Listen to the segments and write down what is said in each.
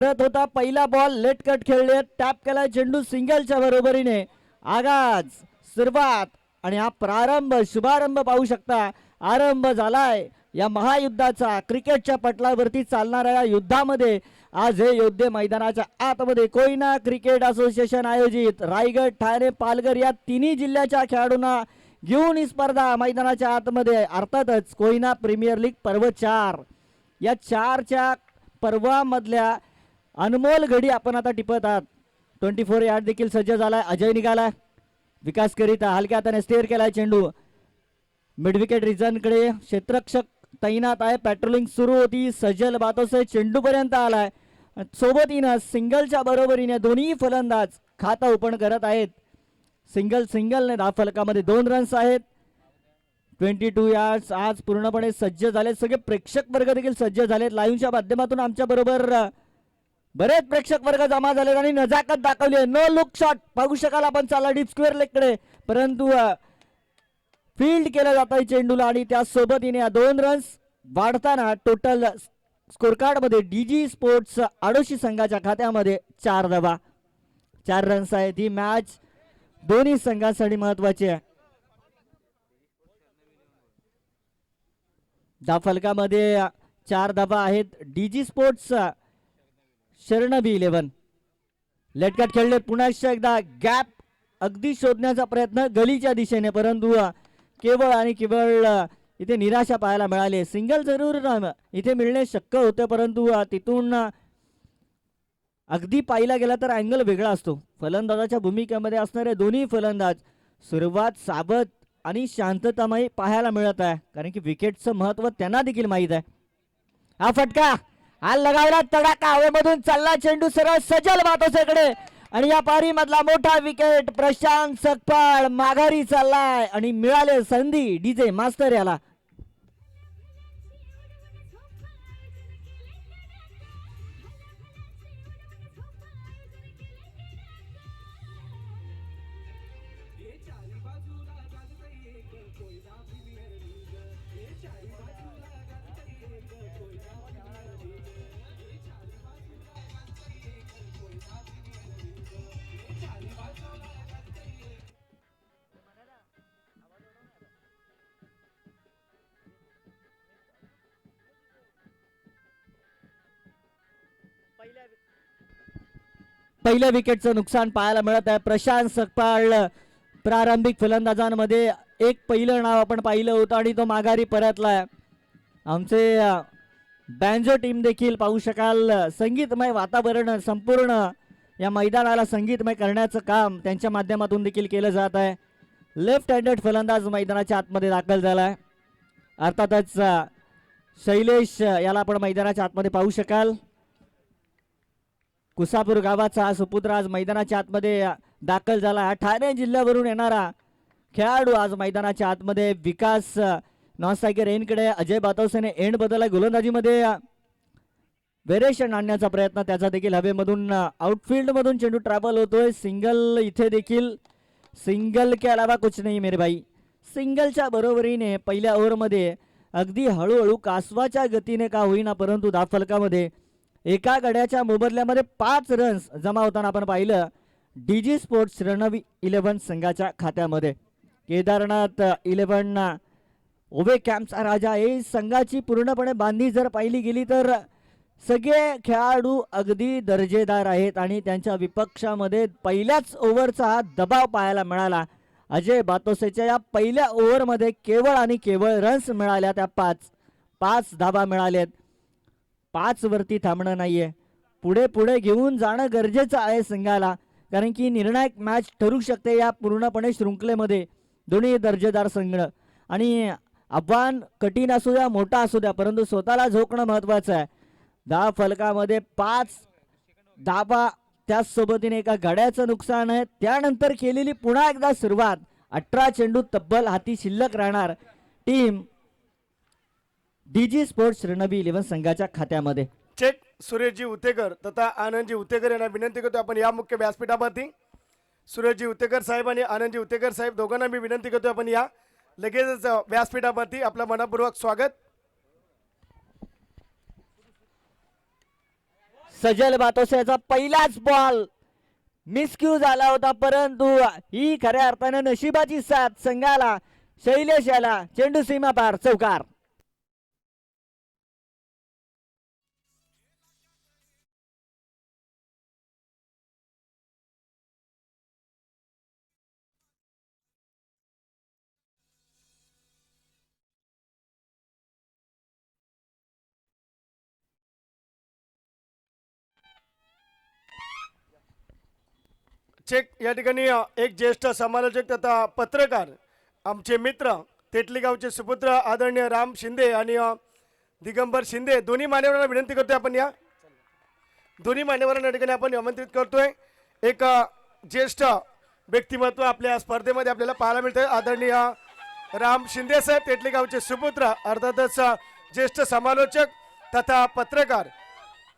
करत होता. पहिला बॉल लेट कट खेळले, टॅप केला चेंडू सिंगलच्या बरोबरीने. आगाज सुरुवात आणि हा प्रारंभ शुभारंभ पाहू शकता. आरंभ झालाय या महायुद्धाचा. क्रिकेटच्या पटलावरती चालणाऱ्या या युद्धामध्ये आज हे योद्धे मैदानाच्या आतमध्ये कोयना क्रिकेट असोसिएशन आयोजित रायगड, ठाणे, पालघर या तिन्ही जिल्ह्याच्या खेळाडूंना घेऊन ही स्पर्धा मैदानाच्या आतमध्ये. अर्थातच कोयना प्रीमियर लीग पर्व 4 या 4च्या पर्वामधल्या अनमोल घडी आपण आता टिपत आहात. 24 यार्ड देखील सज्ज झालाय. अजय निघाला विकास करिता. हलक्या हाताने स्टेअर केलाय चेंडू मिडविकेट रिजनकडे. क्षेत्ररक्षक तैनात आहे. पॅट्रोलिंग सुरू होती. सजल बातोसे चेंडू पर्यंत आलाय. सोबतीनं सिंगलच्या बरोबरीने दोन्ही फलंदाज खाता ओपन करत आहेत. सिंगलने धावफलकामध्ये 2 रन्स आहेत. 22 यार्ड्स आज पूर्णपणे सज्ज झाले. सगळे प्रेक्षक वर्ग देखील सज्ज झालेत. लाईव्हच्या माध्यमातून आमच्या बरोबर बरेच प्रेक्षक वर्ग जमा झालेत आणि नजाकत दाखवली आहे. नो लुक शॉट पाहू शकाल आपण. चालला डीप स्क्वेअर लेगकडे, परंतु फील्ड केलं जात आहे चेंडूला आणि त्या सोबतीने 2 रन्स वाढताना टोटल स्कोर कार्ड मध्ये डीजी स्पोर्ट्स आडोशी संघाच्या खात्यामध्ये 4 धावा 4 रन्स आहेत. ही मॅच दोन्ही संघांसाठी महत्वाची आहे. धावफलकामध्ये 4 धावा आहेत. डीजी स्पोर्ट्स शरणबी 11 लेटकट खेळले. पुन्हा एकदा गॅप अगदी शोधण्याचा प्रयत्न गलीच्या दिशेने, परंतु केवळ आणि केवळ इथे निराशा पाहायला मिळाली. सिंगल जरूर इथे मिळणे शक्य होते, परंतु तिथून अगदी पाहिला गेला तर अँगल वेगळा असतो. फलंदाजाच्या भूमिकेमध्ये असणारे दोन्ही फलंदाज सुरुवात सावध आणि शांततामय पाहायला मिळत आहे, कारण की विकेटचं महत्व त्यांना देखील माहीत आहे. हा फटका हा लगावला तडाखा. हवेमधून चालला चेंडू सरळ सजल बातोसेकडे आणि या पारी मधला मोठा विकेट. प्रशांत सकपाळ माघारी चाललाय आणि मिळाले संधी डीजे मास्तर याला. पहिल्या विकेटचं नुकसान पाहायला मिळत आहे. प्रशांत सकपाळ प्रारंभिक फलंदाजांमध्ये एक पहिलं नाव आपण पाहिलं होतं आणि तो माघारी परतलाय. आमचे बँजो टीम देखील पाहू शकाल. संगीतमय वातावरण संपूर्ण या मैदानाला संगीतमय करण्याचं काम त्यांच्या माध्यमातून देखील केलं जात आहे. लेफ्ट हँडेड फलंदाज मैदानाच्या आतमध्ये दाखल झालाय. अर्थातच शैलेश याला आपण मैदानाच्या आतमध्ये पाहू शकाल. कुसापूर गावाचा हा सुपुत्र आज मैदानाच्या आतमध्ये दाखल झाला. ठाणे जिल्ह्यावरून येणारा खेळाडू आज मैदानाच्या आतमध्ये. विकास नॉन स्ट्रायकर एंडकडे. अजय बातोसेने एंड बदलला. गोलंदाजीमध्ये व्हेरिएशन आणण्याचा प्रयत्न त्याचा देखील हवेमधून आउटफील्ड मधून चेंडू ट्रॅव्हल होतोय. सिंगल इथे देखील. सिंगल के अलावा कुछ नाही मेरे भाई. सिंगलच्या बरोबरीने पहिल्या ओव्हरमध्ये अगदी हळूहळू कासवाच्या गतीने का होईना, परंतु धावफलकामध्ये एका गड्याच्या मोबदल्यामध्ये 5 रन्स जमा होताना आपण पाहिलं डीजी स्पोर्ट्स रणवी 11 संघाच्या खात्यामध्ये. केदारनाथ 11 ओवे कॅम्पचा राजा. हे संघाची पूर्णपणे बांधणी जर पाहिली गेली तर सगळे खेळाडू अगदी दर्जेदार आहेत आणि त्यांच्या विपक्षामध्ये पहिल्याच ओव्हरचा हा दबाव पाहायला मिळाला. अजय बातोसेच्या या पहिल्या ओव्हरमध्ये केवळ आणि केवळ रन्स मिळाल्या. त्या 5 धावा मिळाल्यात. 5 वरती थांबणं नाहीये. पुढे पुढे घेऊन जाणं गरजेचं आहे संघाला, कारण की निर्णायक मॅच ठरू शकते या पूर्णपणे शृंखलेमध्ये. दोन्ही दर्जेदार संघ आणि आव्हान कठीण असू द्या मोठा असू द्या, परंतु स्वतःला झोकणं महत्वाचं आहे. धाव फलकामध्ये 5 धावा, त्याच सोबतीने एका गड्याचं नुकसान आहे. त्यानंतर केलेली पुन्हा एकदा सुरुवात. 18 चेंडू तब्बल हाती शिल्लक राहणार टीम डीजी स्पोर्ट्स रणबी 11 संघाच्या खात्यामध्ये. चेक सुरेशजी उतेकर तथा आनंदजी उतेकर यांना विनंती करतो आपण या मुख्य व्यासपीठावरती. सुरेशजी उतेकर साहेब आणि आनंदजी उतेकर साहेब दोघांना मी विनंती करतो आपण या लगेचच व्यासपीठावरती. आपलं मनपूर्वक स्वागत. सजल बातोसेचा पहिलाच बॉल मिसक्यू झाला होता, परंतु ही खऱ्या अर्थाने नशिबाची साथ संघाला. शैलेश याला चेंडू सीमा पार, चौकार. चेक या ठिकाणी एक ज्येष्ठ समालोचक तथा पत्रकार आमचे मित्र तेटली गावचे सुपुत्र आदरणीय राम शिंदे आणि दिगंबर शिंदे दोन्ही मान्यवरांना विनंती करतोय आपण या दोन्ही मान्यवरांना या ठिकाणी आपण आमंत्रित करतोय. एक ज्येष्ठ व्यक्तिमत्व आपल्या स्पर्धेमध्ये आपल्याला पाहायला मिळतंय. आदरणीय राम शिंदे साहेब तेटली गावचे सुपुत्र, अर्थातच ज्येष्ठ समालोचक तथा पत्रकार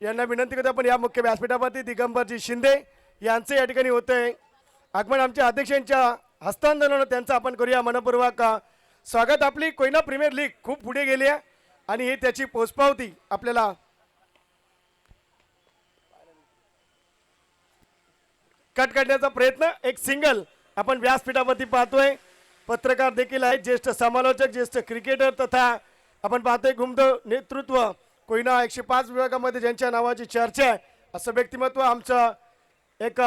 यांना विनंती करतो आपण या मुख्य व्यासपीठावरती दिगंबरजी शिंदे यांचे या ठिकाणी होतंय आगमन. आमच्या अध्यक्षांच्या हस्तांदोलन त्यांचं आपण करूया मनपूर्वक स्वागत. आपली कोयना प्रीमियर लीग खूप पुढे गेली आहे आणि ही त्याची पोचपावती आपल्याला कट करण्याचा प्रयत्न. एक सिंगल आपण व्यासपीठावरती पाहतोय. पत्रकार देखील आहेत, ज्येष्ठ समालोचक, ज्येष्ठ क्रिकेटर तथा आपण पाहतोय घुमतो नेतृत्व कोयना 105 विभागामध्ये ज्यांच्या नावाची चर्चा आहे असं व्यक्तिमत्व. आमचं एक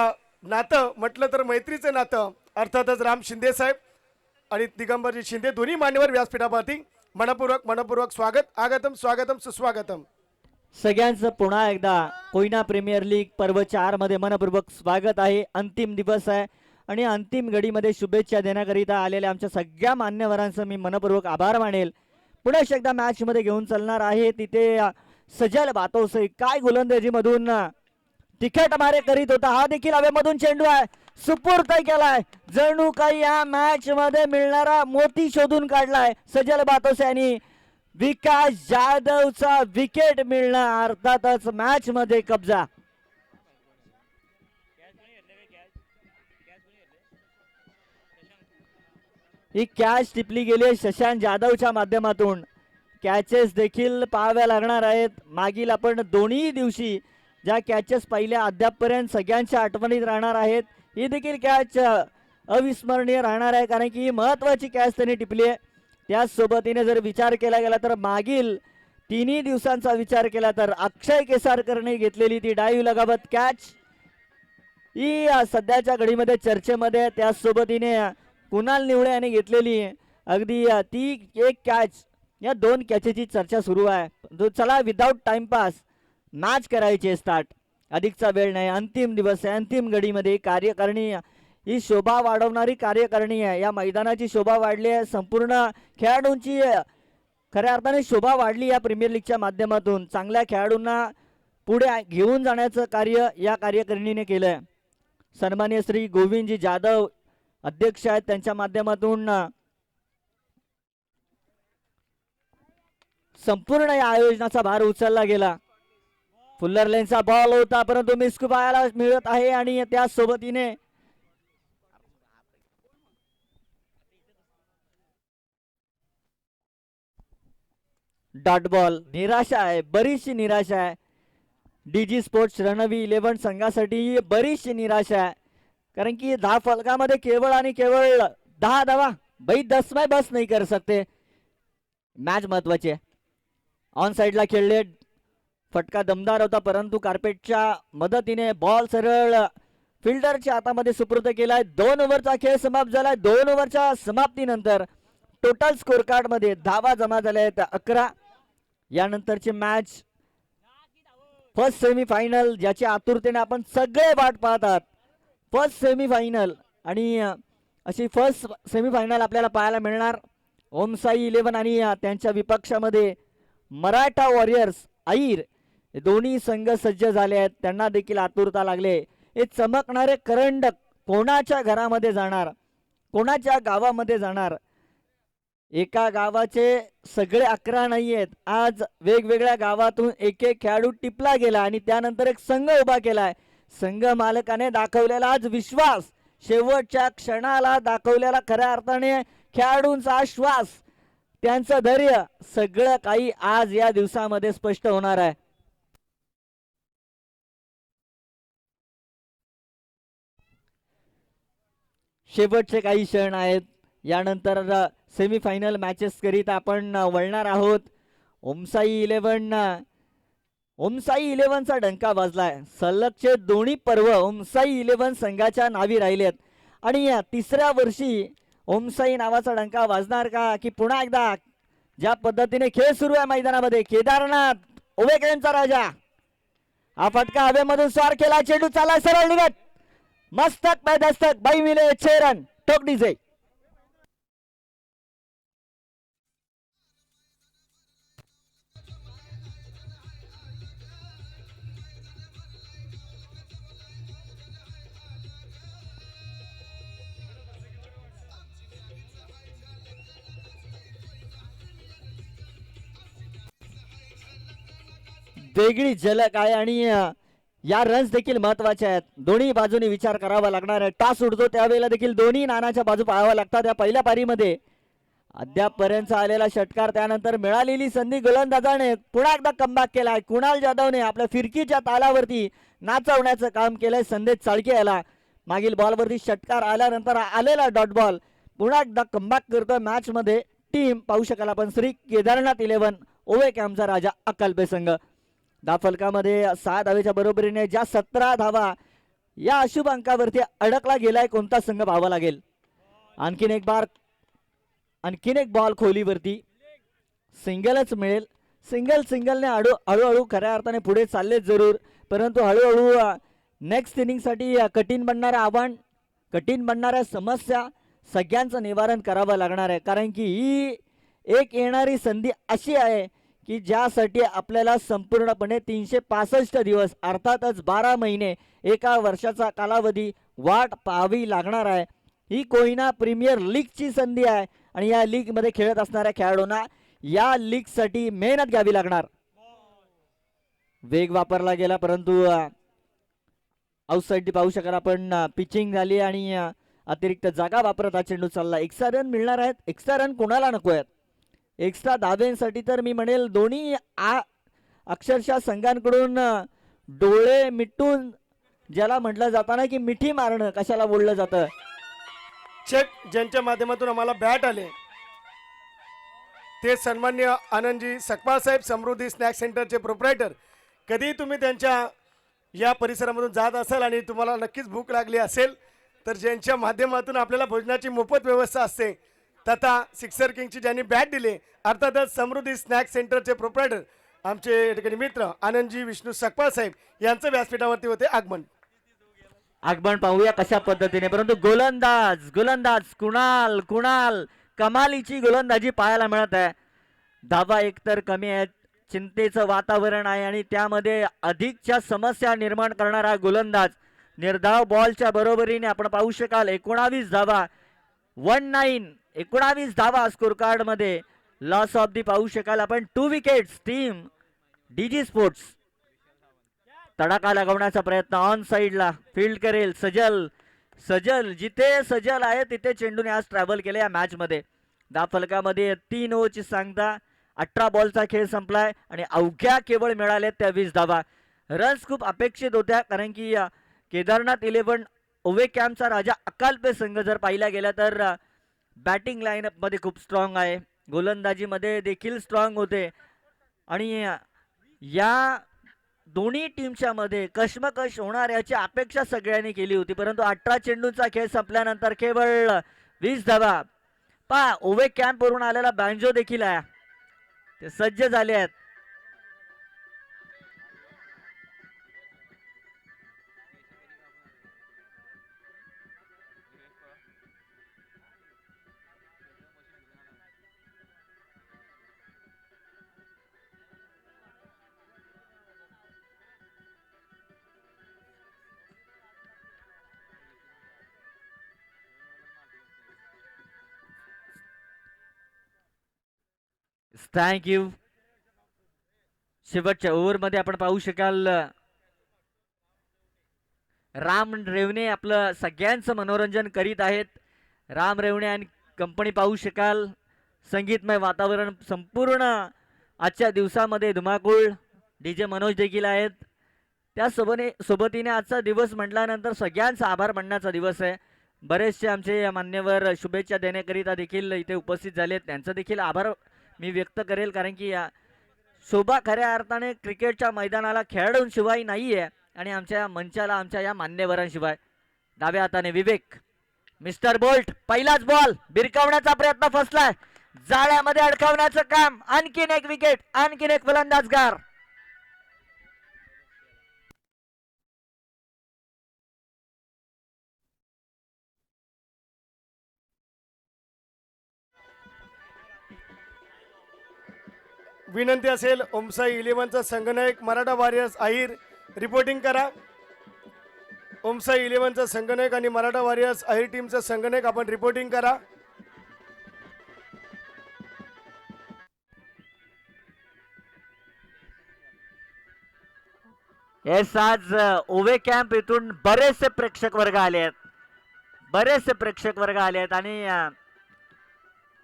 नातं म्हटलं तर मैत्रीचं नातं, अर्थातच राम शिंदे साहेब आणि दिगंबरजी शिंदे दोन्ही मान्यवर व्यासपीठावरती मनपूर्वक स्वागत. आगतम स्वागतम सुस्वागतम. सगळ्यांचं पुन्हा एकदा कोयना प्रीमियर लीग पर्व 4 मध्ये मनपूर्वक स्वागत आहे. अंतिम दिवस आहे आणि अंतिम घडीमध्ये शुभेच्छा देण्याकरिता आलेल्या आमच्या सगळ्या मान्यवरांचं मी मनपूर्वक आभार मानेल. पुन्हा एकदा मॅच मध्ये घेऊन चालणार आहे तिथे सजल बातोसे काय गोलंदाजीमधून तिखट मारे करीत होता. हा देखील हवेमधून चेंडू आहे, सुपूर्द केलाय. जणू काही या मॅच मध्ये मिळणारा मोती शोधून काढलाय सजल बातोसे आणि विकास जाधवचा विकेट मिळणं, अर्थातच मॅच मध्ये कब्जा. ही कॅच टिपली गेली शशांक जाधवच्या माध्यमातून. कॅचेस देखील पाहाव्या लागणार आहेत. मागील आपण दोन्ही दिवशी ज्या कॅचेस पाहिल्या अद्यापपर्यंत सगळ्यांच्या आठवणीत राहणार आहेत. ही देखील कॅच अविस्मरणीय राहणार आहे कारण की ही महत्वाची कॅच त्यांनी टिपली आहे. त्याच सोबतीने जर विचार केला गेला तर मागील तिन्ही दिवसांचा विचार केला तर अक्षय केसारकरने घेतलेली ती डाईव्ह लगावत कॅच ही सध्याच्या घडीमध्ये चर्चेमध्ये. त्याच सोबतीने कुणाल निवळे यांनी घेतलेली अगदी ती एक कॅच, या दोन कॅचेची चर्चा सुरू आहे. चला विदाऊट टाइमपास मॅच करायची स्टार्ट. अधिकचा वेळ नाही, अंतिम दिवस आहे. अंतिम घडीमध्ये कार्यकारिणी ही शोभा वाढवणारी कार्यकारिणी आहे. या मैदानाची शोभा वाढली आहे, संपूर्ण खेळाडूंची खऱ्या अर्थाने शोभा वाढली या प्रीमियर लीगच्या माध्यमातून. चांगल्या खेळाडूंना पुढे घेऊन जाण्याचं कार्य या कार्यकारिणीने केलंय. सन्माननीय श्री गोविंदजी जाधव अध्यक्ष आहेत, त्यांच्या माध्यमातून संपूर्ण या आयोजनाचा भार उचलला गेला. फुल्लर लेनचा बॉल होता परंतु मिस्कू पाहायला मिळत आहे आणि त्या सोबतीने डॉट बॉल. निराशा आहे, बरीचशी निराशा आहे. डीजी स्पोर्ट्स रणवी 11 संघासाठी बरीचशी निराशा आहे कारण की 10 फलकामध्ये केवळ आणि केवळ 10 धावा. भाई 10 में बस नहीं कर सकते. मॅच महत्वाची आहे. ऑन साइडला खेळले, फटका दमदार होता परंतु कार्पेटच्या मदतीने बॉल सरळ फिल्डरच्या हातामध्ये सुपूर्द केलाय. 2 ओव्हरचा खेळ समाप्त झालाय. 2 ओव्हरच्या समाप्तीनंतर टोटल स्कोर कार्ड मध्ये धावा जमा झाल्या आहेत 11. यानंतरची मॅच फर्स्ट सेमीफायनल ज्याची आतुरतेने आपण सगळे वाट पाहतात. फर्स्ट सेमीफायनल आणि अशी फर्स्ट सेमीफायनल आपल्याला पाहायला मिळणार. ओमसाई 11 आणि त्यांच्या विपक्षामध्ये मराठा वॉरियर्स आईर दोन्ही संघ सज्ज झाले आहेत. त्यांना देखील आतुरता लागले. हे चमकणारे करंडक कोणाच्या घरामध्ये जाणार, कोणाच्या गावामध्ये जाणार. एका गावाचे सगळे 11 नाही आहेत. आज वेगवेगळ्या गावातून एक एक खेळाडू टिपला गेला आणि त्यानंतर एक संघ उभा केलाय. संघ मालकाने दाखवलेला आज विश्वास, शेवटच्या क्षणाला दाखवलेला खऱ्या अर्थाने खेळाडूंचा आश्वास, त्यांचं धैर्य, सगळं काही आज या दिवसामध्ये स्पष्ट होणार आहे. शेवटचे काही क्षण आहेत. यानंतर सेमीफायनल मॅचेस करिता आपण वळणार आहोत. ओमसाई इलेव्हनचा डंका वाजलाय. सलगचे दोन्ही पर्व ओमसाई इलेव्हन संघाच्या नावी राहिलेत आणि तिसऱ्या वर्षी ओमसाई नावाचा डंका वाजणार का, की पुन्हा एकदा ज्या पद्धतीने खेळ सुरू आहे मैदानामध्ये केदारनाथ ओवेकेंचा राजा हा फटका हवेमधून स्वार केला. चेंडू चाला सरळ निघत मस्तक पे दस्तक बाई मिले 6 रन टोकणीचे. वेगळी झलक आहे आणि या रन्स देखील महत्वाचे आहेत. दोन्ही बाजूनी विचार करावा लागणार आहे. टॉस उडतो त्यावेळेला देखील दोन्ही नाण्याच्या बाजू पाहाव्या लागतात. या पहिल्या पारीमध्ये अद्यापपर्यंत आलेला षटकार, त्यानंतर मिळालेली संधी गोलंदाजाने पुन्हा एकदा कमबॅक केलाय. कुणाल जाधवने आपल्या फिरकीच्या तालावरती नाचवण्याचं काम केलंय. संदेश चाळके याला मागील बॉलवरती षटकार आल्यानंतर आलेला डॉट बॉल पुन्हा एकदा कमबॅक करतोय मॅच मध्ये. टीम पाहू शकाल आपण श्री केदारनाथ 11 ओवे कॅम्पचा राजा अकल्पे संघ. धाफलकामध्ये 6 धावेच्या बरोबरीने ज्या 17 धावा या अशुभ अंकावरती अडकला गेलाय कोणता संघ पाहावा लागेल. आणखीन एक बॉल खोलीवरती सिंगलच मिळेल. सिंगलने हळूहळू खऱ्या अर्थाने पुढे चालले जरूर, परंतु हळूहळू नेक्स्ट इनिंगसाठी कठीण बनणारं आव्हान, कठीण बनणाऱ्या समस्या सगळ्यांचं निवारण करावं लागणार आहे. कारण की ही एक येणारी संधी अशी आहे की ज्यासाठी आपल्याला संपूर्णपणे 365 दिवस अर्थातच 12 महिने एका वर्षाचा कालावधी वाट पाहावी लागणार आहे. ही कोहिना प्रीमियर लीगची संधी आहे आणि या लीग मध्ये खेळत असणाऱ्या खेळाडूंना या लीग साठी मेहनत घ्यावी लागणार. वेग वापरला गेला परंतु आउटसाइड पाहू शकाल आपण. पिचिंग झाली आणि अतिरिक्त जागा वापरत हा चेंडू चालला. एक्स्ट्रा रन मिळणार आहेत. एक्स्ट्रा रन कोणाला नको आहेत. एक्स्ट्रा धाब्यांसाठी तर मी म्हणेल दोन्ही अक्षरशः संघांकडून डोळे मिटून ज्याला म्हटलं जाताना की मिठी मारणं कशाला बोललं जातं. चेक ज्यांच्या माध्यमातून आम्हाला बॅट आले ते सन्मान्य आनंदजी सकपाळ साहेब, समृद्धी स्नॅक सेंटरचे प्रोप्रायटर. कधी तुम्ही त्यांच्या या परिसरामधून जात असाल आणि तुम्हाला नक्कीच भूक लागली असेल तर ज्यांच्या माध्यमातून आपल्याला भोजनाची मोफत व्यवस्था असते तथा सिक्सर किंगची ज्यांनी बॅट दिले अर्थातच समृद्धी स्नॅक सेंटरचे प्रोप्रायटर आमचे या ठिकाणी मित्र आनंदजी विष्णू सकपाळ साहेब यांचं व्यासपीठावरती होते आगमन पाहूया कशा पद्धतीने. परंतु गोलंदाज कुणाल कमालीची गोलंदाजी पाहायला मिळत आहे. धावा एकतर कमी आहेत, चिंतेचं वातावरण आहे आणि त्यामध्ये अधिकच्या समस्या निर्माण करणारा गोलंदाज. निर्धाव बॉलच्या बरोबरीने आपण पाहू शकाल 19 धावा 19 धावा स्कोर कार्ड मध्ये. लॉस ऑफ दी पाहू शकाल आपण 2 विकेट्स. टीम डीजी स्पोर्ट्स तडाखा लगावण्याचा प्रयत्न ऑन साइडला फील्ड करेल. सजल जिथे सजल आहे तिथे चेंडूने आज ट्रॅव्हल केले या मॅच मध्ये. धाफलकामध्ये 3 ओव्हरची सांगता 18 बॉलचा खेळ संपलाय आणि अवघ्या केवळ मिळाले त्या 20 धावा. रन्स खूप अपेक्षित होत्या कारण की केदारनाथ 11 ओवे कॅम्पचा राजा अकाल्पे संघ जर पाहिला गेला तर बॅटिंग लाईनअप मध्ये खूप स्ट्रॉंग आहे, गोलंदाजीमध्ये देखील स्ट्रॉंग होते आणि या दोन्ही टीमच्या मध्ये कश्मकश होणार याची अपेक्षा सगळ्यांनी केली होती. परंतु 18 चेंडूंचा खेळ संपल्यानंतर केवळ 20 धावा. ओवे कॅम्प वरून आलेला बँजो देखील आहे, ते सज्ज झाले आहेत. Thank you. शेवटच्या ओव्हरमध्ये आपण पाहू शकाल राम रेवणे आपलं सगळ्यांचं मनोरंजन करीत आहेत. राम रेवणे आणि कंपनी पाहू शकाल. संगीतमय वातावरण संपूर्ण आजच्या दिवसामध्ये धुमाकूळ. डीजे मनोज देखील आहेत. त्या सोबतीने आजचा दिवस म्हटल्यानंतर सगळ्यांचा आभार मानण्याचा दिवस आहे. बरेचसे आमचे मान्यवर शुभेच्छा देण्याकरिता देखील इथे उपस्थित झाले आहेत. त्यांचं देखील आभार मी व्यक्त करेल, कारण की शोभा खऱ्या अर्थाने क्रिकेटच्या मैदानाला खेळाडूंशिवाय नाही आहे आणि आमच्या मंचाला आमच्या या मान्यवरांशिवाय. डाव्या हाताने विवेक, मिस्टर बोल्ट, पहिलाच बॉल बिरकावण्याचा प्रयत्न फसलाय, जाळ्यामध्ये अडकवण्याचं काम, आणखीन एक विकेट, आणखीन एक फलंदाजगार. विनंती असेल ओमसाई इलेव्हनचा संघनायक मराठा वॉरियर्स अहिर रिपोर्टिंग करा. ओमसाई इलेव्हनचा संघनायक आणि मराठा वॉरियर्स अहिर टीमचा संघनायक आपण रिपोर्टिंग करा. येस, आज ओवे कॅम्प इथून बरेचसे प्रेक्षक वर्ग आले आहेत, बरेचसे प्रेक्षक वर्ग आले आहेत आणि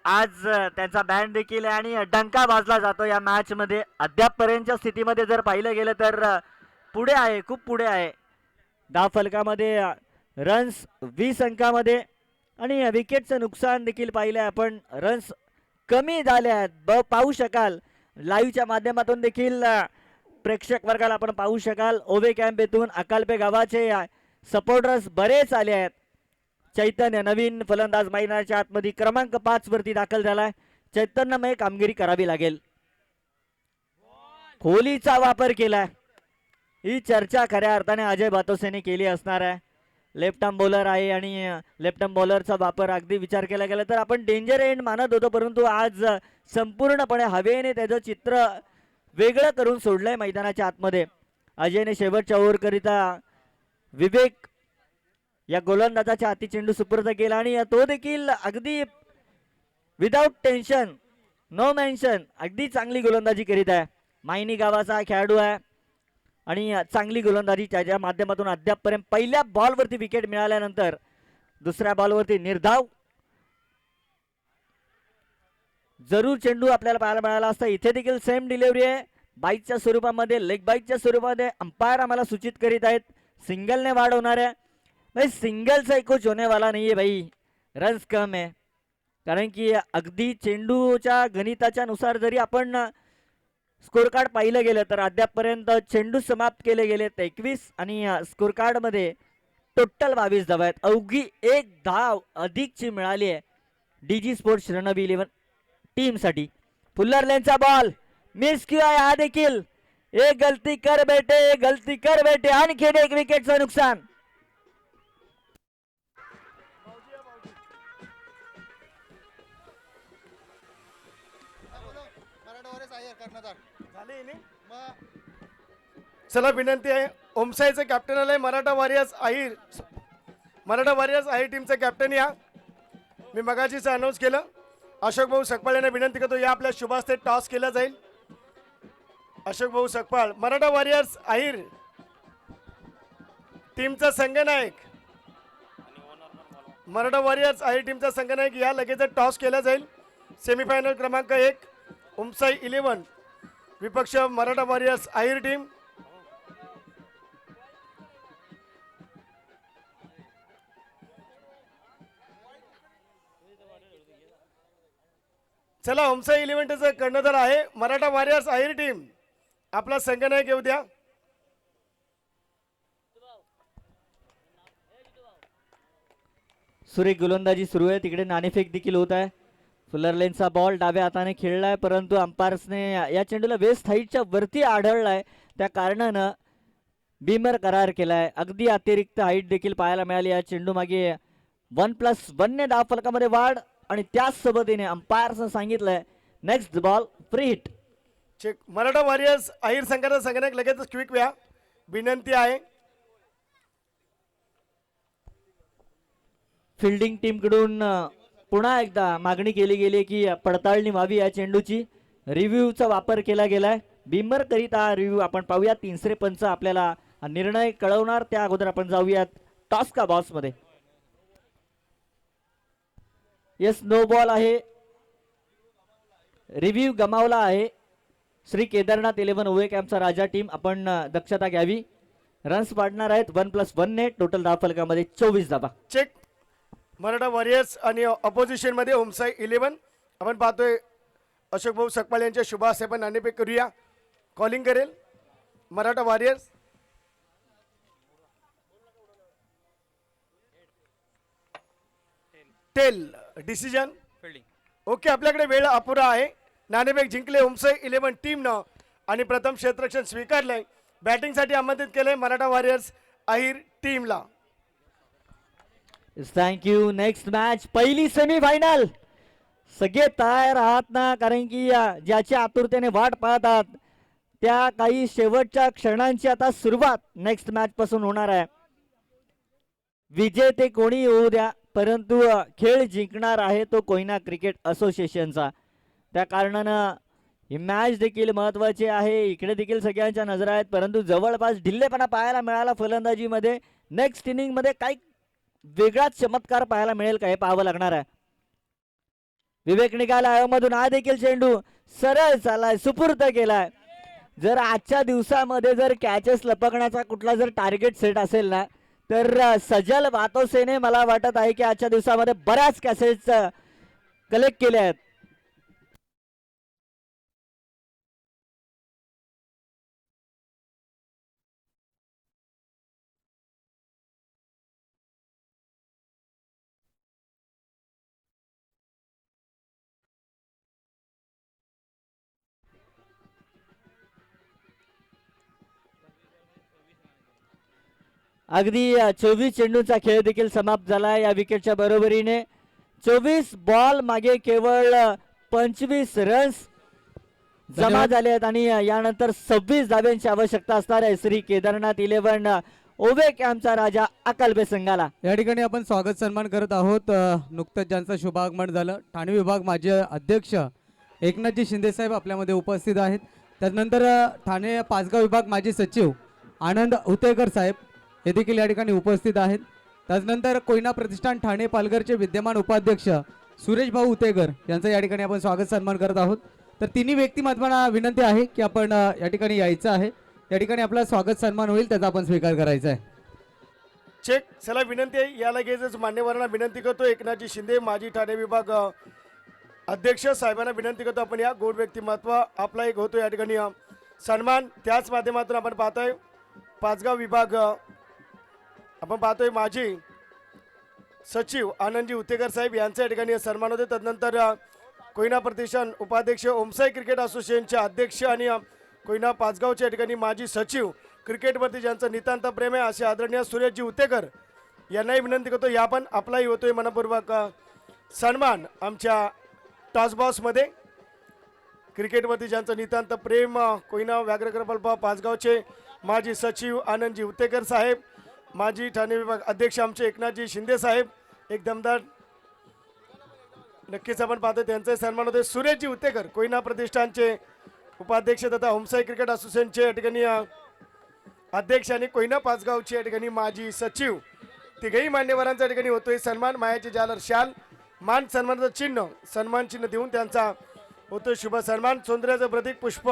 आज त्यांचा बँड देखील आहे आणि डंका वाजला जातो या मॅच मध्ये. अद्यापपर्यंतच्या स्थितीमध्ये जर पाहिलं गेलं तर पुढे आहे, खूप पुढे आहे. दहा फलकामध्ये रन्स 20 अंकामध्ये आणि विकेटचं नुकसान देखील पाहिलं आपण. रन्स कमी झाले आहेत, पाहू शकाल लाईव्हच्या माध्यमातून देखील प्रेक्षक वर्गाला आपण पाहू शकाल. ओवे कॅम्प येथून अकालपे गावाचे सपोर्टर्स बरेच आले आहेत. चैतन्य नवीन फलंदाज मैदानाच्या आतमध्ये क्रमांक 5 वरती दाखल झालाय. चैतन्यमय कामगिरी करावी लागेल. खोलीचा वापर केलाय, ही चर्चा खऱ्या अर्थाने अजय बातोसेने केली असणार आहे. लेफ्ट आर्म बॉलर आहे आणि लेफ्ट आर्म बॉलरचा वापर अगदी विचार केला गेला तर आपण डेंजर एंड मानत होतो, परंतु आज संपूर्णपणे हवेने त्याचं चित्र वेगळं करून सोडलंय मैदानाच्या आतमध्ये. अजयने शेवटच्या ओव्हरकरिता विवेक या गोलंदाजाच्या हाती चेंडू सुपूर्द केला आणि तो देखील अगदी विदाउट टेन्शन, नो मेन्शन, अगदी चांगली गोलंदाजी करीत आहे. मायनी गावाचा खेळाडू आहे आणि चांगली गोलंदाजी त्याच्या माध्यमातून अद्यापपर्यंत पहिल्या बॉलवरती विकेट मिळाल्यानंतर दुसऱ्या बॉलवरती निर्धाव जरूर चेंडू आपल्याला पाहायला मिळाला असता. इथे देखील सेम डिलिव्हरी आहे, बाईकच्या स्वरूपामध्ये, लेग बाईकच्या स्वरूपामध्ये. अंपायर आम्हाला सूचित करीत आहेत सिंगलने वाढ होणार आहे. भाई सिंगल से कुछ होने वाला नहीं है भाई, रन्स कम है. कारण की अगदी चेंडूच्या गणिताच्या नुसार जरी आपण स्कोर कार्ड पाहिलं गेलं तर अद्यापपर्यंत चेंडू समाप्त केले गेले 21 आणि स्कोर कार्ड मध्ये टोटल 22 धावा आहेत. अवघी एक धाव अधिकची मिळाली आहे डीजी स्पोर्ट्स रणबी 11 टीम साठी. फुल्लर लेनचा बॉल मिस किया हा देखील. एक गलती कर बेटे, एक गलती कर बेटे, आणखी एक विकेटचं नुकसान. चला विनंती आहे ओमसाईचं कॅप्टन आलंय मराठा वॉरियर्स अहिर. मराठा वॉरियर्स अहिर टीमचं कॅप्टन या मी मगाशीच अनाऊन्स केलं. अशोक भाऊ सकपाळ यांना विनंती करतो या आपल्या शुभास्ते टॉस केला जाईल. अशोक भाऊ सकपाळ मराठा वॉरियर्स अहिर टीमचा संघनायक, मराठा वॉरियर्स अहिर टीमचा संघनायक या लगेच टॉस केला जाईल. सेमीफायनल क्रमांक 1 ओमसाई 11 विपक्ष मराठा वॉरियर्स अहिर टीम. चला ओमसाई 11चं कर्णधार आहे मराठा वॉरियर्स अहिर टीम. आपला संघनायक येऊ द्या. सुरेख गोलंदाजी सुरू आहे, तिकडे नाणेफेक देखील होत आहे. फुलर लेनचा बॉल डाव्या हाताने खेळलाय, परंतु अंपायर्सने या चेंडूला वेस्ट हाईटच्या वरती आढळलाय, त्या कारणानं बीमर करार केलाय. अगदी अतिरिक्त हाईट देखील पाहायला मिळाली. या चेंडू मागे 1+1 ने धाव फलकामध्ये वाढ आणि त्याच सोबतीने अंपायर्सनं सांगितलंय next ball free hit. Check Maratha warriors अहिर संघाचा संघनायक लगेच क्विक व्या विनंती आहे. फिल्डिंग टीम कडून पुन्हा एकदा मागणी केली गेली की पडताळणी व्हावी या चेंडूची. रिव्ह्यूचा वापर केला गेलाय. बीमर करिता रिव्ह्यू आपण पाहूया. तिसरे पंच आपल्याला निर्णय कळवणार, त्या अगोदर आपण जाऊयात टॉस का बॉस मध्ये. येस, नो बॉल आहे, रिव्ह्यू गमावला आहे. श्री केदारनाथ 11 ओवे कॅम्पचा राजा टीम आपण दक्षता घ्यावी. रन्स पाडणार आहेत 1+1 ने. टोटल धाव फलकामध्ये 24 धावा. चेक मराठा वॉरियर्स आणि ऑपोजिशन मध्ये ओमसाई 11 आपण पाहतोय अशोक भाऊ सकपाल यांच्या शुभ हस्ते आपण नाणेफेक करूया. कॉलिंग करेल Maratha warriors. Tail decision okay. आपल्याकडे वेळ अपुरा आहे. नाणेफेक जिंकले ओमसाई 11 टीमनं आणि प्रथम क्षेत्ररक्षण स्वीकारलंय. बॅटिंगसाठी आमंत्रित केलंय मराठा वॉरियर्स अहिर टीमला. थँक्यू. नेक्स्ट मॅच पहिली सेमीफायनल. सगळे तयार आहात ना? कारण की ज्याची आतुरतेने वाट पाहतात त्या काही शेवटच्या क्षणांची आता सुरुवात नेक्स्ट मॅच पासून होणार आहे. विजेते कोणी होऊ द्या, परंतु खेळ जिंकणार आहे तो कोयना क्रिकेट असोसिएशनचा. त्या कारणानं ही मॅच देखील महत्वाची आहे. इकडे देखील सगळ्यांच्या नजरा आहेत, परंतु जवळपास ढिल्लेपणा पाहायला मिळाला फलंदाजीमध्ये. नेक्स्ट इनिंगमध्ये काही वेगळाच चमत्कार पाहायला मिळेल का हे पाहावं लागणार आहे. विवेक निघाला मधून. हा देखील चेंडू सरळ चालाय, सुपूर्द केलाय. जर आजच्या दिवसामध्ये जर कॅचेस लपकण्याचा कुठला जर टार्गेट सेट असेल ना, तर सजल वातोसेने मला वाटत आहे की आजच्या दिवसामध्ये बऱ्याच कॅचेस कलेक्ट केले आहेत. अगदी 24 चेंडूचा खेळ देखील समाप्त झाला या विकेटच्या बरोबरीने. 24 बॉल मागे केवळ 25 रन्स जमा झाले आहेत आणि यानंतर 26 धाब्यांची आवश्यकता असणार आहे श्री केदारनाथ 11 ओवे कॅम्पचा राजा अकल्पे संघाला. या ठिकाणी आपण स्वागत सन्मान करत आहोत. नुकतंच ज्यांचं शुभागमन झालं, ठाणे विभाग माजी अध्यक्ष एकनाथजी शिंदे साहेब आपल्यामध्ये उपस्थित आहेत. त्यानंतर ठाणे पाचगाव विभाग माजी सचिव आनंद उतेकर साहेब हे देखील या ठिकाणी उपस्थित आहेत. त्यानंतर कोयना प्रतिष्ठान ठाणे पालघरचे विद्यमान उपाध्यक्ष सुरेश भाऊ उतेकर यांचं या ठिकाणी आपण स्वागत सन्मान करत आहोत. तर तिन्ही व्यक्तिमत्वांना विनंती आहे की आपण या ठिकाणी यायचं आहे. या ठिकाणी आपला स्वागत सन्मान होईल, त्याचा आपण स्वीकार करायचा आहे. चेक. चला विनंती आहे या लगेचच मान्यवरांना विनंती करतो. एकनाथजी शिंदे माजी ठाणे विभाग अध्यक्ष साहेबांना विनंती करतो आपण या गोड व्यक्तिमत्व आपला एक होतो या ठिकाणी सन्मान. त्याच माध्यमातून आपण पाहतोय पाचगाव विभाग आपण पाहतोय माजी सचिव आनंदजी उतेकर साहेब यांच्या या ठिकाणी सन्मान होते. तदनंतर कोयना प्रतिष्ठान उपाध्यक्ष ओमसाई क्रिकेट असोसिएशनचे अध्यक्ष आणि कोयना पाचगावच्या या ठिकाणी माजी सचिव क्रिकेटवरती ज्यांचं नितांत प्रेम आहे असे आदरणीय सुरेशजी उतेकर यांनाही विनंती करतो या पण आपलाही होतोय मनपूर्वक सन्मान. आमच्या टॉस बॉक्समध्ये क्रिकेटवरती ज्यांचं नितांत प्रेम कोयना व्याघ्र प्रकल्प पाचगावचे माजी सचिव आनंदजी उतेकर साहेब, माजी ठाणे विभाग अध्यक्ष आमचे एकनाथजी शिंदे साहेब एक दमदार नक्कीच आपण पाहतो त्यांचे सन्मान होते. सुरेशजी उतेकर कोयना प्रतिष्ठानचे उपाध्यक्ष तथा ओमसाई क्रिकेट असोसिएशनचे या ठिकाणी अध्यक्ष आणि कोयना पाचगावचे या ठिकाणी माजी सचिव तिघही मान्यवरांच्या ठिकाणी होतोय सन्मान. मायाचे जालर शाल मान सन्मानाचं चिन्ह सन्मान चिन्ह देऊन त्यांचा होतोय शुभ सन्मान. सौंदर्याचं प्रतीक पुष्प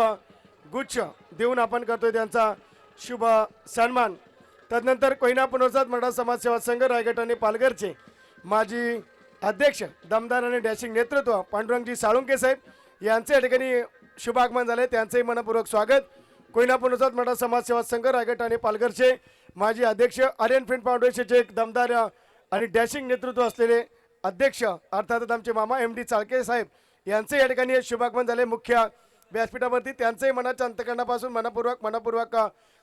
गुच्छ देऊन आपण करतोय त्यांचा शुभ सन्मान. तदनंतर कोयना पुनर्वसन मराठा समाज सेवा संघ रायगड आणि पालघरचे माजी अध्यक्ष दमदार आणि डॅशिंग नेतृत्व पांडुरंगजी साळुंके साहेब यांचे या ठिकाणी शुभ आगमन झाले, त्यांचेही मनपूर्वक स्वागत. कोयना पुनर्वसन मराठा समाज सेवा संघ रायगड आणि पालघरचे माजी अध्यक्ष आर्यन फिल्म फाउंडेशनचे एक दमदार आणि डॅशिंग नेतृत्व असलेले अध्यक्ष अर्थातच आमचे मामा MD चाळके साहेब यांचे या ठिकाणी शुभागमन झाले मुख्य व्यासपीठावरती. त्यांचेही मनाच्या अंतकरणापासून मनपूर्वक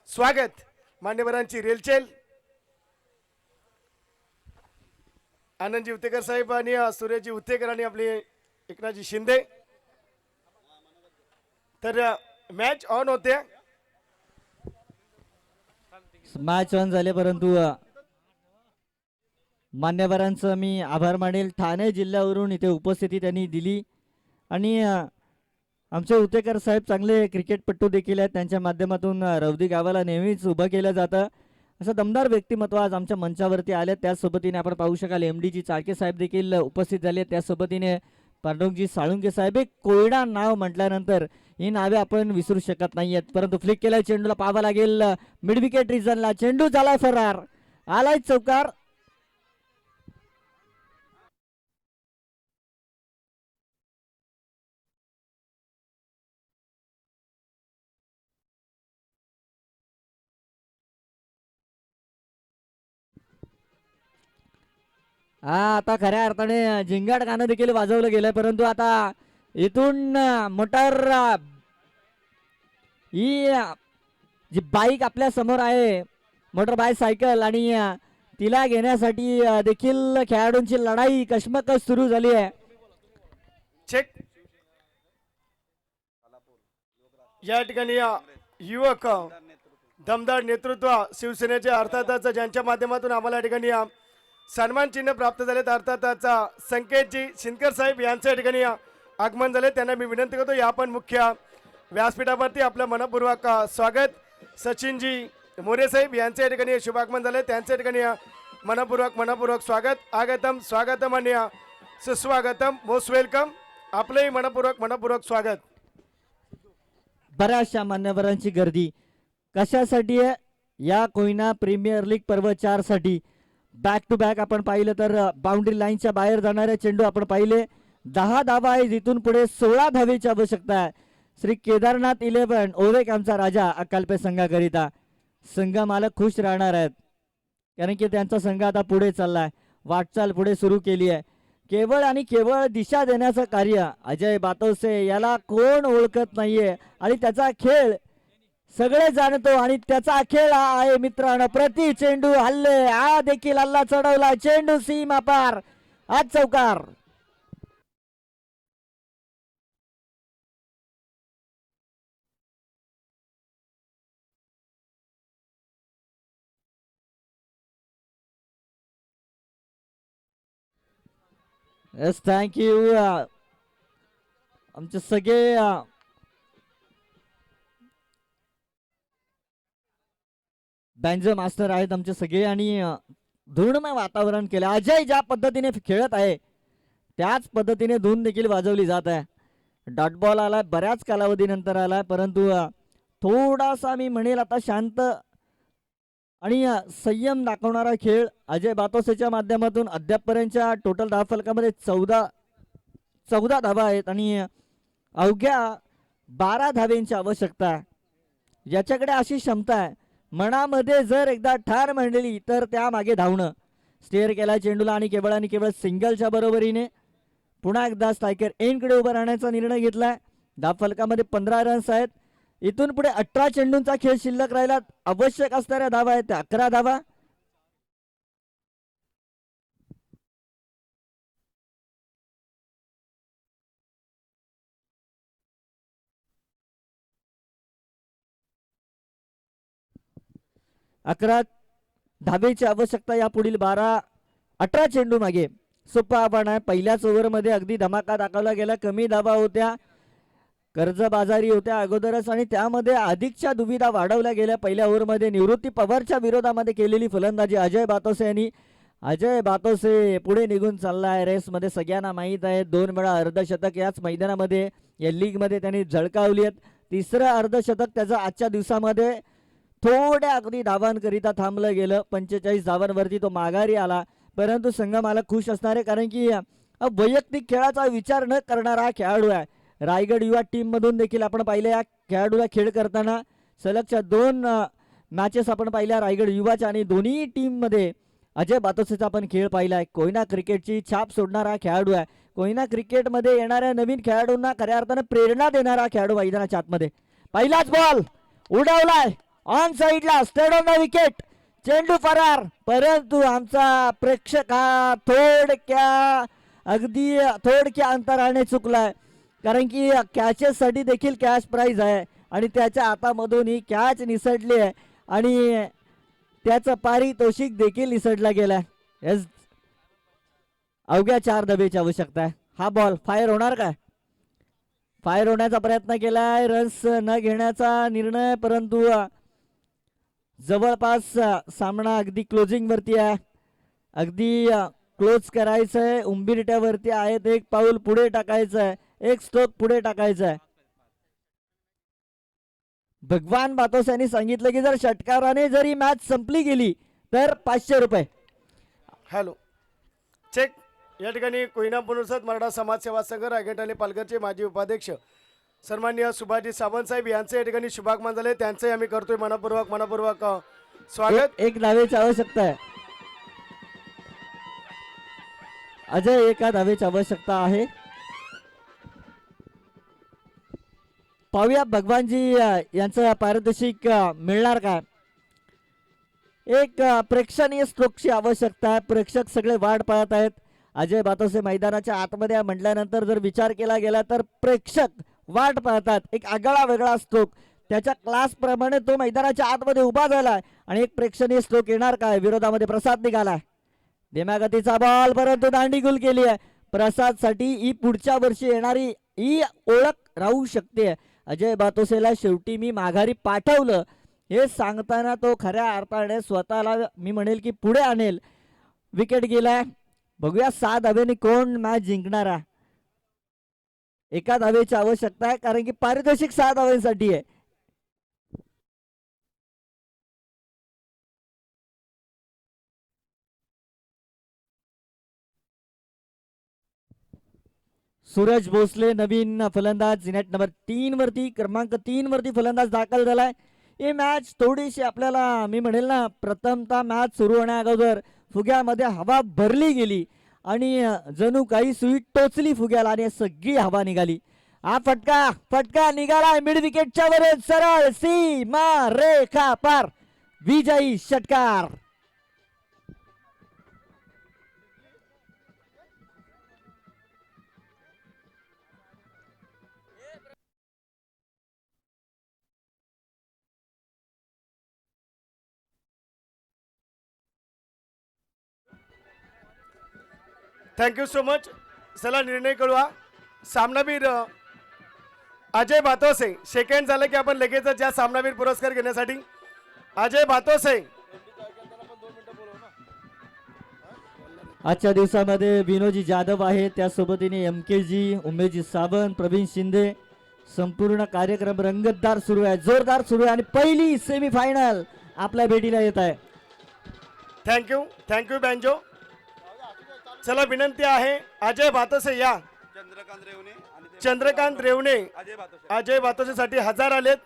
स्वागत. मान्यवरांची रेलचेल आनंदजी उतेकर साहेब आणि सुरेशजी उतेकर आणि आपले एकनाथजी शिंदे. तर मॅच ऑन होते. मॅच ऑन झाले, परंतु मान्यवरांचं मी आभार मानेल. ठाणे जिल्ह्यावरून इथे उपस्थिती त्यांनी दिली आणि आमचे उतेकर साहेब चांगले क्रिकेटपटू देखील आहेत. त्यांच्या माध्यमातून रौदी गावाला नेहमीच उभं केलं जातं. असं दमदार व्यक्तिमत्व आज आमच्या मंचावरती आले. त्याचसोबतीने आपण पाहू शकाल MD चाळके साहेब देखील उपस्थित झाले. त्यासोबतीने पांडुरंगजी साळुंके साहेब. एक कोयना नाव म्हटल्यानंतर ही नावे आपण विसरू शकत नाहीयेत. परंतु फ्लिक केलाय चेंडूला पाहावा लागेल मिड विकेट रिजनला. चेंडू झाला फरार, आलाय चौकार. हा आता खऱ्या अर्थाने झिंगाट गाणं देखील वाजवलं गेलं, परंतु आता इथून मोटर ही जी बाईक आपल्या समोर आहे, मोटर बायसायकल, आणि तिला घेण्यासाठी देखील खेळाडूंची लढाई कश्मकश सुरू झाली आहे. चेक. या ठिकाणी युवक दमदार नेतृत्व शिवसेनेचे अर्थातच ज्यांच्या माध्यमातून आम्हाला या ठिकाणी सन्मान चिन्ह प्राप्त झालेत, अर्थातच संकेतजी शिंदकर साहेब यांच्या या ठिकाणी आगमन झाले. त्यांना मी विनंती करतो या पण मुख्य व्यासपीठावरती आपलं मनपूर्वक स्वागत. सचिनजी मोरे साहेब यांच्या या ठिकाणी शुभागमन झाले, त्यांच्या या ठिकाणी मनपूर्वक स्वागत. आगतम स्वागतम आणि सुस्वागतम, मोस्ट वेलकम. आपलंही मनपूर्वक स्वागत. बऱ्याचशा मान्यवरांची गर्दी कशासाठी आहे? या कोयना प्रीमियर लीग पर्व 4 साठी बॅक टू बॅक आपण पाहिलं तर बाउंड्री लाईनच्या बाहेर जाणारे चेंडू आपण पाहिले. 10 धावा आहे, जिथून पुढे 16 धावेची आवश्यकता आहे. श्री केदारनाथ 11 ओवेक आमचा राजा अकालपे संघाकरिता. संघ मालक खुश राहणार आहेत, कारण की त्यांचा संघ आता पुढे चाललाय, वाटचाल पुढे सुरू केली आहे. केवळ आणि केवळ दिशा देण्याचं कार्य अजय बातोसे याला कोण ओळखत नाहीये, आणि त्याचा खेळ सगळे जाणतो, आणि त्याचा खेळ हा आहे मित्रांनो. प्रति चेंडू हल्ले, हा देखील हल्ला चढवला, चेंडू सीमा पार, आज चौकार. Yes, thank you. आमचे सगळे बँजो मास्टर आहेत आमचे सगळे, आणि धूणमय वातावरण केलं. अजय ज्या पद्धतीने खेळत आहे त्याच पद्धतीने धून देखील वाजवली जात आहे. डॉट बॉल आलाय, बऱ्याच कालावधीनंतर आलाय, परंतु थोडासा मी म्हणेल आता शांत आणि संयम दाखवणारा खेळ अजय बातोसेच्या माध्यमातून. अद्यापपर्यंतच्या टोटल धावफलकामध्ये 14 धावा आहेत, आणि अवघ्या 12 धावेंची आवश्यकता आहे. याच्याकडे अशी क्षमता आहे, मनामध्ये जर एकदा ठार मांडली तर त्या मागे धावणं. स्टेअर केला चेंडूला, आणि केवळ सिंगलच्या बरोबरीने पुन्हा एकदा स्ट्रायकर एंडकडे उभं राहण्याचा निर्णय घेतलाय. धावफलकामध्ये 15 रन्स आहेत. इथून पुढे 18 चेंडूंचा खेळ शिल्लक राहिला. आवश्यक असणाऱ्या धावा आहेत त्या 11 धावा. अकरा धावेची आवश्यकता या पुढील 18 चेंडू मागे. सोपं आव्हान आहे. पहिल्याच ओव्हरमध्ये अगदी धमाका दाखवला गेला. कमी धावा होत्या, कर्जबाजारी होत्या अगोदरच, आणि त्यामध्ये अधिकच्या दुविधा वाढवल्या गेल्या. पहिल्या ओव्हरमध्ये निवृत्ती पवारच्या विरोधामध्ये केलेली फलंदाजी अजय बातोसे यांनी. अजय बातोसे पुढे निघून चाललाय रेसमध्ये, सगळ्यांना माहीत आहे. 2 वेळा अर्धशतक याच मैदानामध्ये या लीगमध्ये त्यांनी झळकावली आहेत. तिसरं अर्धशतक त्याचं आजच्या दिवसामध्ये थोड्या अगदी धावांकरिता थांबलं गेलं. 45 धावांवरती तो माघारी आला, परंतु संघ मला खुश असणार आहे, कारण की वैयक्तिक खेळाचा विचार न करणारा खेळाडू आहे. रायगड युवा टीम मधून देखील आपण पाहिलं या खेळाडूला खेळ करताना. सलगच्या 2 मॅचेस आपण पाहिल्या रायगड युवाच्या, आणि दोन्ही टीम मध्ये अजय बातोसेचा आपण खेळ पाहिलाय. कोयना क्रिकेटची छाप सोडणारा खेळाडू आहे. कोयना क्रिकेटमध्ये येणाऱ्या नवीन खेळाडूंना खऱ्या अर्थानं प्रेरणा देणारा खेळाडू मैदानाच्या आतमध्ये. पहिलाच बॉल उडवलाय ऑन साइडला, स्टेड ऑन द विकेट, चेंडू फरार. परंतु आमचा प्रेक्षक हा थोडक्या अंतराने चुकलाय, कारण की कॅचेस साठी देखील कॅश प्राइज आहे, आणि त्याच्या हातामधून ही कॅच निसटली आहे, आणि त्याचं पारितोषिक देखील निसटला गेलाय. येस, अवघ्या 4 धावेची आवश्यकता आहे. हा बॉल फायर होणार काय? फायर होण्याचा प्रयत्न केलाय, रन्स न घेण्याचा निर्णय, परंतु जवळपास सामना अगदी क्लोजिंग वरती आहे. अगदी क्लोज करायचंय, उंबीरट्यावरती आहेत. एक पाऊल पुढे टाकायचंय, एक स्ट्रोक पुढे टाकायचं आहे. भगवान बातोस यांनी सांगितलं की जर षटकाराने जरी मॅच संपली गेली तर 500 रुपये. Hello check. या ठिकाणी कोयना पुनर्वसन मराठा समाज सेवा संघ रायगड आणि पालघरचे माजी उपाध्यक्ष सन्माननीय सुभाषजी सावंत साहेब यांचे या ठिकाणी शुभागमन झाले, त्यांचे आम्ही करतोय मनपूर्वक स्वागत. एक धावेची आवश्यकता आहे. अजय एका धावेची आवश्यकता आहे. पाहूया भगवानजी यांचं पारितोषिक मिळणार काय. एक प्रेक्षणीय स्ट्रोकची आवश्यकता आहे. प्रेक्षक सगळे वाट पाहत आहेत. अजय बातोसे मैदानाच्या आतमध्ये म्हटल्यानंतर जर विचार केला गेला तर प्रेक्षक वाट पाहतात. एक आगळा वेगळा स्ट्रोक त्याच्या क्लास प्रमाणे तो मैदानाच्या आतमध्ये उभा झालाय आणि एक प्रेक्षणीय स्ट्रोक येणार काय. विरोधामध्ये प्रसाद निघालाय. धीम्या गतीचा बॉल परंतु दांडी गुल केली आहे. प्रसाद साठी ही पुढच्या वर्षी येणारी ही ओळख राहू शकते. अजय बातोसेला शेवटी मी माघारी पाठवलं हे सांगताना तो खऱ्या अर्थाने स्वतःला मी म्हणेल की पुढे आणेल. विकेट गेलाय. बघूया 7 धावेने कोण मॅच जिंकणारा. एका धावेची आवश्यकता आहे कारण की पारितोषिक 7 धावांसाठी आहे. सूरज भोसले नवीन फलंदाज नेट नंबर 3 वरती क्रमांक 3 वरती फलंदाज दाखल झालाय. ही मॅच थोडीशी आपल्याला मी म्हणेल ना प्रथमतः मॅच सुरू होण्या अगोदर फुग्यामध्ये हवा भरली गेली आणि जणू काही सुई टोचली फुग्याला आणि सगळी हवा निघाली. हा फटका निघाला मिड विकेटच्या वर सरळ सीमा रेखा पार विजयी षटकार. Thank you so much. चला निर्णय कळवा. सामनावीर अजय बातोसे सेकंड झालं की आपण लगेच ज्या सामनावीर पुरस्कार घेण्यासाठी अजय बातोसे. आजच्या दिवसामध्ये विनोजी जाधव आहे. त्यासोबतीने MKजी उमेशजी सावंत प्रवीण शिंदे. संपूर्ण कार्यक्रम रंगतदार सुरू आहे. जोरदार सुरू आहे आणि पहिली सेमीफायनल आपल्या भेटीला येत आहे. Thank you banjo. चला विनंती आहे अजय बातोसे या. चंद्रकांत रेवणे अजय बातोसेसाठी 1000 आलेत.